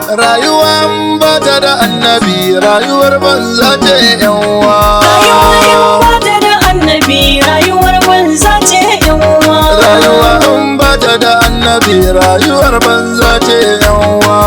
rayuwa ba ta da annabi rayuwar banza ce yanwa. Rayuwa ba ta da annabi rayuwar banza ce yanwa. Rayuwa ba ta da annabi rayuwar banza ce yanwa.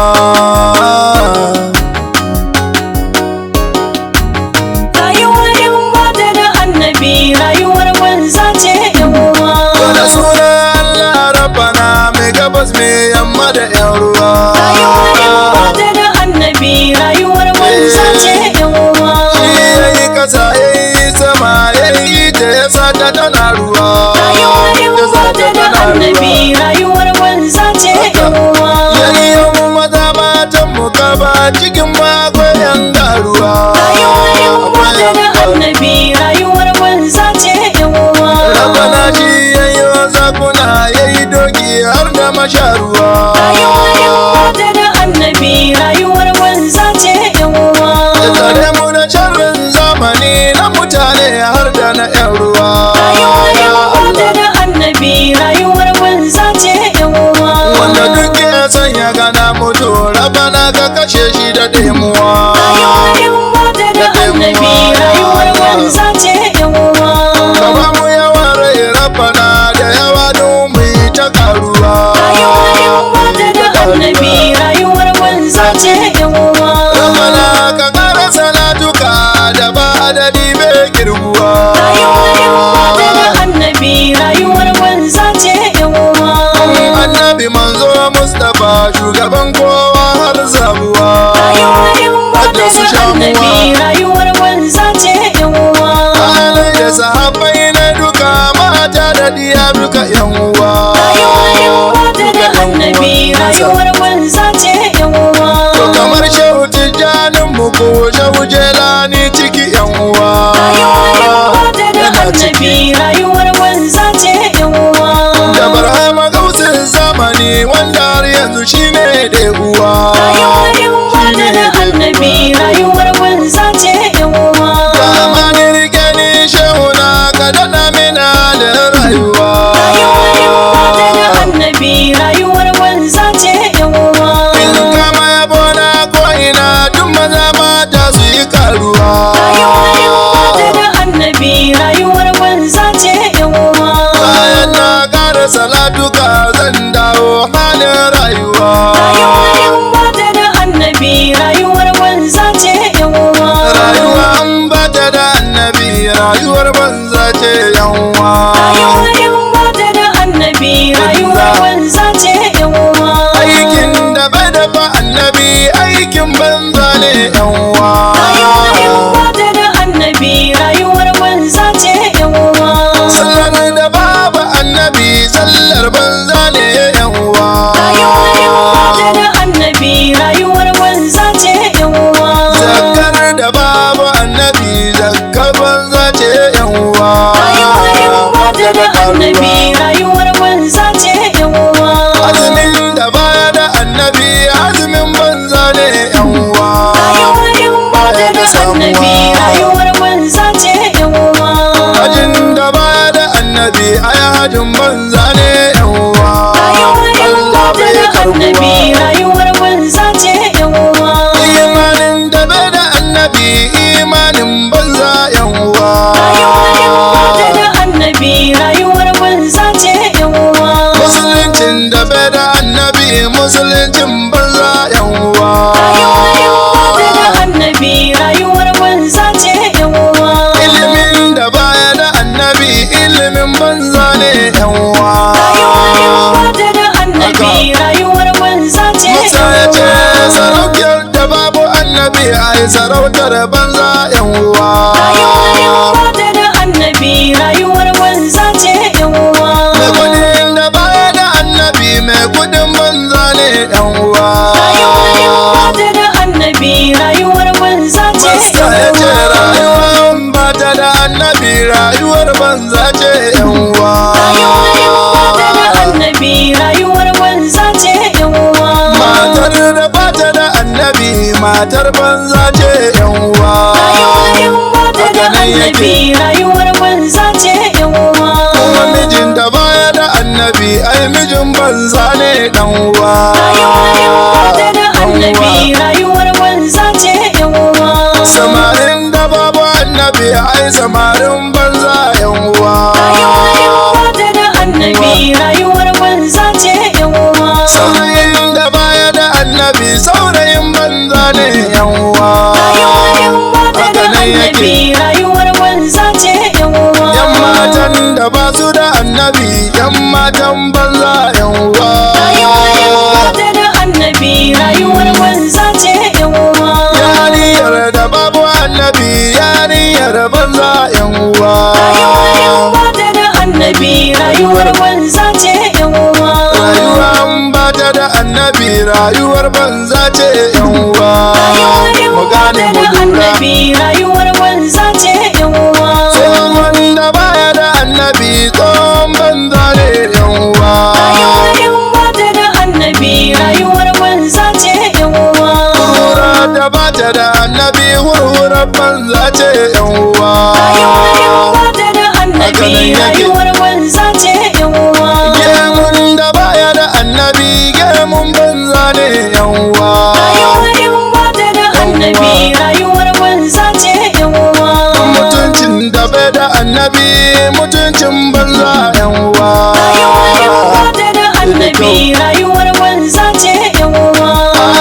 Rayuwa ba ta da annabi rayuwar banza ce yanwa. Da sunan Allah Rabbana mai gabas mai yamma da yan ruwa. Rayuwa ba ta da annabi rayuwar banza ce yanwa. Shi yayi kasa yayi sama yayi ta yasa ta tana ruwa. Rayuwa ba ta da annabi rayuwar banza ce yanwa. Yayi mu maza matan mu gaba cikin akwai yan garuwa. Rayuwa ba ta da annabi rayuwar banza ce yanwa. Rabbana shi yayi zakuna yayi doki har da masharuwa. Rayuwa ba ta da annabi rayuwar banza ce yanwa. Tsare mu da sharrin zamani na mutane har da na yan ruwa. Rayuwa ba ta da annabi rayuwar banza ce yanwa. Wanda duk ya san ya gana mutu Rabbana ka kashe shi da demuwa. Rayuwa ba ta da annabi rayuwar banza ce yanwa. Kama mu yawan rai Rabbana da yawa don mu yi ta karuwa. Rayuwa ba ta da annabi rayuwar banza ce yanwa. Rabbana ka kara salatuka da ba adadi bai girguwa. Rayuwa ba ta da annabi rayuwar banza ce yanwa. Annabi manzo Mustapha shugaban kowa har zabuwa. Rayuwa ba ta da annabi rayuwar banza ce yanwa. Alai da sahabbai na duka mata da diya duka yan uwa. Rayuwa ba ta da annabi rayuwar banza ce yanwa. To kamar shehu tijjanin mu ko shehu jelani ciki yan uwa. Rayuwa ba ta da annabi rayuwar banza ce yanwa. Da barhama gausin zamani wanda har yanzu shine da uwa. Rayuwa ba ta da annabi rayuwar banza ce yanwa. Zamani rike ni shehu na ka dana mina da rayuwa. Rayuwa ba ta da annabi rayuwar banza ce yanwa. In kama yabo na ko ina duk maza mata su yi karuwa. Rayuwa ba ta da annabi rayuwar banza ce yanwa. Bayan na kara salatuka zan dawo halin rayuwa. Rayuwa ba ta da annabi rayuwar banza ce yanwa. Rayuwa an ba ta da annabi rayuwar banza ce yanwa. Rayuwa ba ta da annabi rayuwar banza ce yanwa. Aikin da bai da ba annabi aikin banza ne yanwa. Rayuwa ba ta da annabi rayuwar banza ce yanwa. Sallar da babu annabi sallar banza ne yanwa. Rayuwa ba ta da annabi rayuwar banza ce yanwa. Zakkar da babu annabi zakkar banza ce yanwa. Rayuwa ba ta da annabi rayuwar banza ce yanwa. Azumin da baya da annabi azumin banza ne yanwa. Rayuwa ba ta da annabi rayuwar banza ce yanwa. Hajin da baya da annabi ai hajin banza ne yanwa. Rayuwa ba ta da annabi rayuwar banza ce yanwa. Imanin da bai da annabi imanin banza yanwa. Rayuwa ba ta da annabi rayuwar banza ce yanwa. Musuluncin da bai da annabi musuluncin banza yanwa. Rayuwa ba ta da annabi rayuwar banza ce yanwa. Ilimin da baya da annabi ilimin banza ne yanwa. Rayuwa ba ta da annabi rayuwar banza ce Musa ya ce yanwa. saraukar da babu annabi ai sarautar banza yanwa. Rayuwa ba ta da annabi rayuwar banza ce yanwa. Mai kudin da baya da annabi mai kudin banza ne yanwa. Rayuwa ba ta da annabi rayuwar banza ce Masta ya ce yanwa. rayuwa ba ta da annabi rayuwar banza ce yanwa. Rayuwa ba ta da annabi rayuwar banza ce yanwa. Matar da ba ta da annabi matar banza ce yanwa. Rayuwa ba ta da annabi rayuwar banza ce yanwa. Kuma mijin da baya da annabi ai mijin banza ne dan uwa. Rayuwa ba ta da annabi annabi saurayin banza ne yan uwa. Rayuwar yan mata da annabi rayuwar banza ce yan uwa. Yan matan da ba su da annabi yan matan banza yan uwa. Rayuwar yan mata da annabi rayuwar banza ce yan uwa. Yariyar da babu annabi yariyar banza yan uwa. Rayuwar yan mata da annabi rayuwar banza ce yan uwa. Rayuwar bata da annabi rayuwar banza ce yan uwa. Mu gane mu lura. Annabi rayuwar banza ce yan uwa. Tsohon da baya da annabi tsohon banza ne yan uwa. Rayuwar yan mata da annabi rayuwar banza ce yan uwa. Hurhura da bata da annabi hurhurar banza ce yan uwa. Rayuwar yan mata da annabi rayuwar banza ce yan uwa. Gemun da baya da annabi gemun banza ne yan uwa. Rayuwar yan mata da annabi rayuwar banza ce yan uwa. Mutuncin da bai da annabi mutuncin banza yan uwa. Rayuwar yan mata da annabi rayuwar banza ce yan uwa.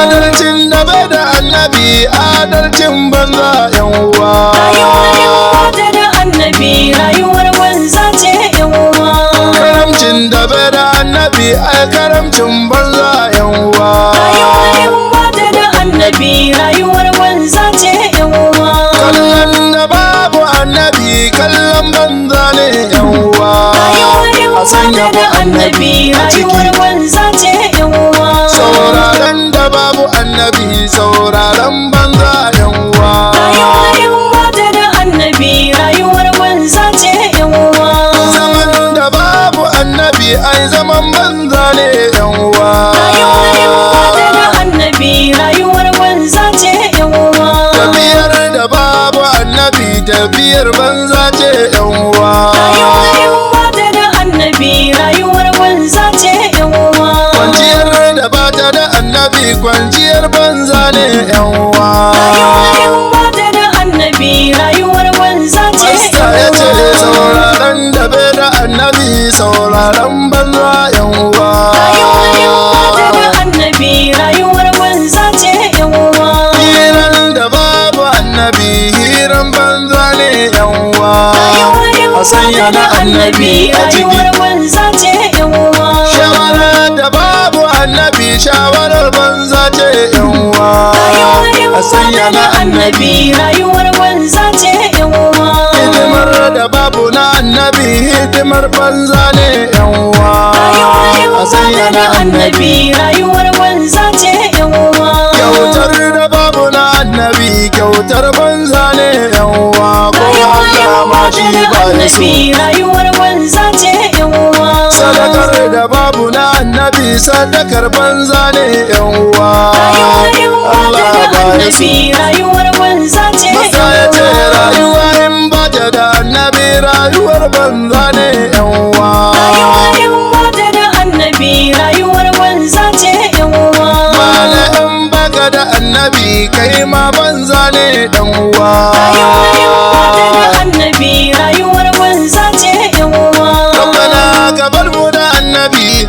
Adalcin da bai da annabi adalcin banza yan uwa. Rayuwar yan mata da annabi rayuwar banza ce yan uwa. Karamcin da bai da annabi ai karamcin banza yan uwa. Rayuwar yan mata da annabi rayuwar banza ce yan uwa. Kallon da babu annabi kallon banza ne yan uwa. Rayuwar yan A sanya mata da annabi a rayuwar ciki. banza ce yan uwa. Sauraron da babu annabi sauraron banza yan uwa. Rayuwar yan mata da annabi rayuwar banza ce yan uwa. Zaman da babu annabi ai zaman banza ne yan uwa. Rayuwar yan mata da annabi rayuwar banza ce yan uwa. Tafiyar da babu annabi tafiyar banza ce yan uwa. Rayuwar yan mata da annabi rayuwar banza ce yan uwa. Kwanciyar da bata da annabi kwanciyar banza ne yan uwa. Rayuwar yan mata da annabi rayuwar banza ce Masta ya yan ce uwa. sauraron da bai da annabi sauraron banza yan uwa. Rayuwar yan mata da annabi rayuwar banza ce yan uwa. Hiran da babu annabi hiran banza ne yan uwa. Rayuwar yan A sanya mata da na annabi annabi a ciki. rayuwar banza ce yan uwa. Shawara da babu annabi shawarar banza ce yan uwa. Rayuwar yan A sanya mata da na annabi rayuwar banza ce yan uwa. hidimar da babu na annabi hidimar banza ne yan uwa. Rayuwar yan A sanya mata na da annabi rayuwar banza ce yan uwa. Kyautar da babu na annabi kyautar banza ne yan uwa. Ko Rayuwar yan Allah ma mata shi da ba ya so. annabi rayuwar banza ce yan uwa. Sadakar da babu na annabi sadakar banza ne yan uwa. Rayuwar yan mata Allah da ba ya so. annabi rayuwar banza ce Masa ya yan ce uwa. rayuwa in ba ta da annabi rayuwar banza ne yan uwa. Rayuwar yan mata da annabi rayuwar banza ce yan uwa. Mala in baka da annabi kai ma banza ne dan uwa. Rayuwar yan mata da annabi rayuwar banza ce yan uwa. Rabbana ka bar mu da annabi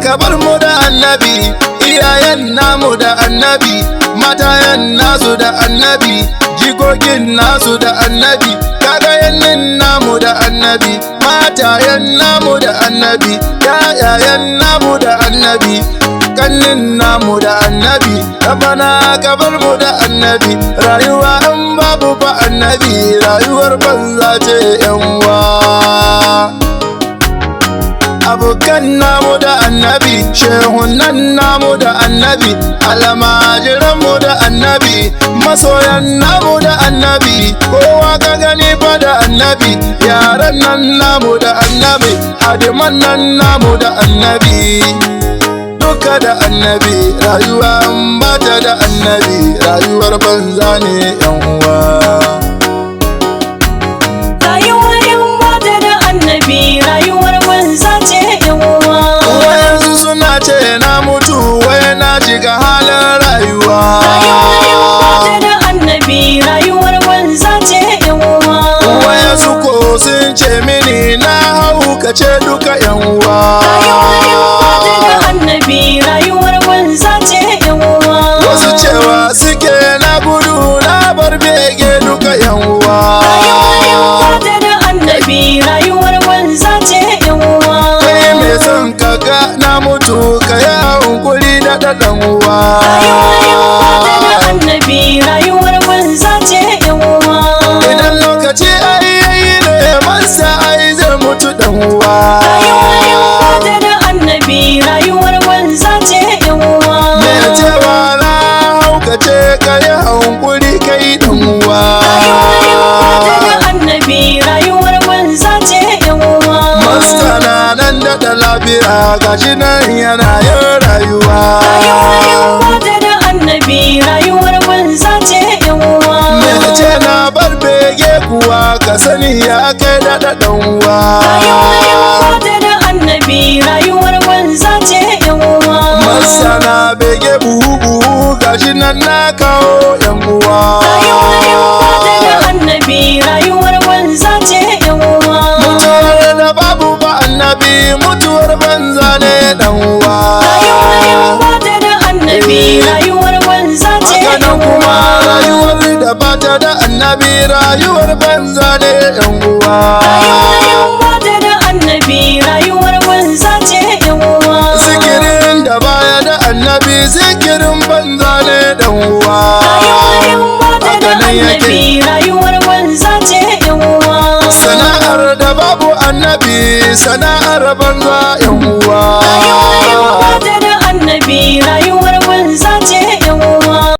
ka bar mu da annabi iyayen namu da annabi matayen nasu da annabi jikokin nasu da annabi kagayennin namu da annabi matayen namu da annabi yayayen namu da annabi kannin namu da annabi rabbana ka bar mu da annabi rayuwa in babu ba annabi rayuwar banza ce yan uwa. Abokan namu da annabi shehunan namu da annabi almajiranmu da annabi masoyan namu da annabi kowa ka gani fa da annabi yaran nan namu da annabi hadiman nan namu da annabi duka da annabi rayuwa bata da annabi rayuwar banza ne yan uwa. Rayuwar yan mata da annabi rayuwar banza ce yan uwa. Wayansu suna ce na mutu wai na shiga halin rayuwa. Rayuwar yan mata da annabi rayuwar banza ce yan uwa. Wayansu ko sun ce mini na haukace duka yan uwa. Rayuwar yan mata da annabi rayuwar banza ce ka sani ya kai da ɗan uwa. Rayuwar yan mata da annabi rayuwar banza ce yan uwa. Masana bege buhu gashi nan na kawo yan uwa. Rayuwar yan mata da annabi rayuwar banza ce yan uwa. Mutuwar da babu ba annabi mutuwar banza ne dan uwa. Rayuwar yan mata da annabi rayuwar banza ce yan Hakanan kuma uwa. rayuwar da bata da annabi rayuwar banza ne yan uwa. Rayuwar yan mata da annabi rayuwar banza ce yan uwa. Zikirin da baya da annabi zikirin banza ne dan uwa. Rayuwar yan mata da Hakanan yake. annabi rayuwar banza ce yan uwa. Sana'ar da babu annabi sana'ar banza yan uwa. Rayuwar yan mata